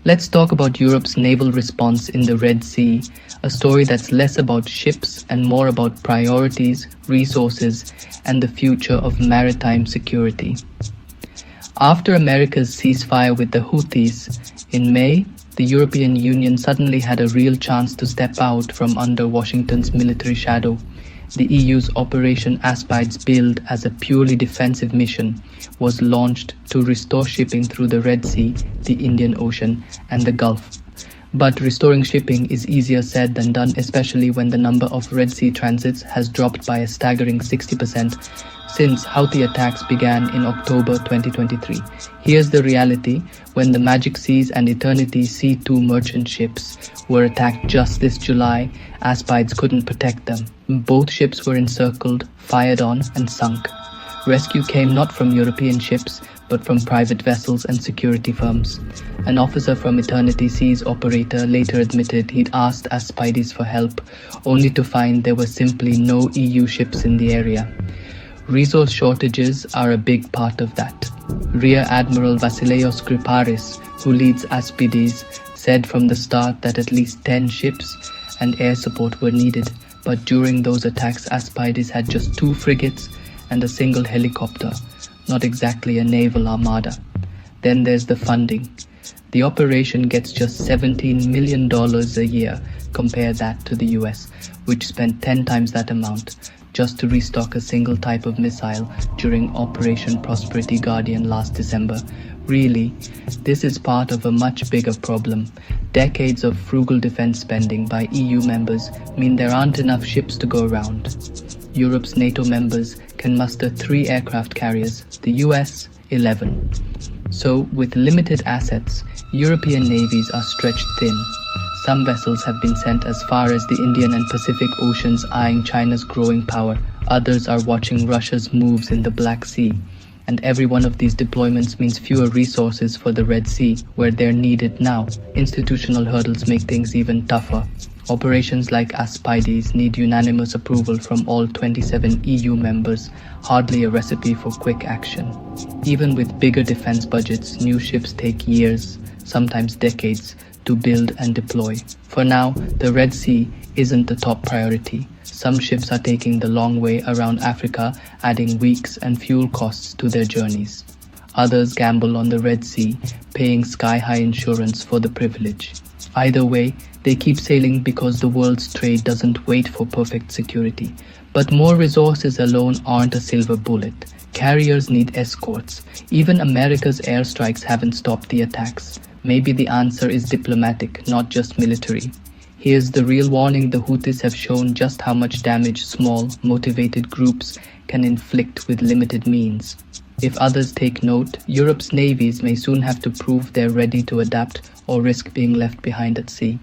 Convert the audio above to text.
Let's talk about Europe's naval response in the Red Sea, a story that's less about ships and more about priorities, resources, and the future of maritime security. After America's ceasefire with the Houthis in May, the European Union suddenly had a real chance to step out from under Washington's military shadow. The EU's Operation Aspides, billed as a purely defensive mission, was launched to restore shipping through the Red Sea, the Indian Ocean, and the Gulf. But restoring shipping is easier said than done, especially when the number of Red Sea transits has dropped by a staggering 60% since Houthi attacks began in October 2023. Here's the reality: when the Magic Seas and Eternity C2 merchant ships were attacked just this July, Aspides couldn't protect them. Both ships were encircled, fired on, and sunk. Rescue came not from European ships, but from private vessels and security firms. An officer from Eternity Sea's operator later admitted he'd asked Aspides for help, only to find there were simply no EU ships in the area. Resource shortages are a big part of that. Rear Admiral Vasileios Griparis, who leads Aspides, said from the start that at least 10 ships and air support were needed, but during those attacks Aspides had just 2 frigates and a single helicopter, not exactly a naval armada. Then there's the funding. The operation gets just $17 million a year. Compare that to the US, which spent 10 times that amount just to restock a single type of missile during Operation Prosperity Guardian last December. Really, this is part of a much bigger problem. Decades of frugal defense spending by EU members mean there aren't enough ships to go around. Europe's NATO members can muster 3 aircraft carriers, the US 11. So, with limited assets, European navies are stretched thin. Some vessels have been sent as far as the Indian and Pacific Oceans, eyeing China's growing power. Others are watching Russia's moves in the Black Sea. And every one of these deployments means fewer resources for the Red Sea, where they're needed now. Institutional hurdles make things even tougher. Operations like Aspides need unanimous approval from all 27 EU members, hardly a recipe for quick action. Even with bigger defense budgets, new ships take years, sometimes decades, to build and deploy. For now, the Red Sea isn't the top priority. Some ships are taking the long way around Africa, adding weeks and fuel costs to their journeys. Others gamble on the Red Sea, paying sky-high insurance for the privilege. Either way, they keep sailing because the world's trade doesn't wait for perfect security. But more resources alone aren't a silver bullet. Carriers need escorts. Even America's airstrikes haven't stopped the attacks. Maybe the answer is diplomatic, not just military. Here's the real warning: the Houthis have shown just how much damage small, motivated groups can inflict with limited means. If others take note, Europe's navies may soon have to prove they're ready to adapt or risk being left behind at sea.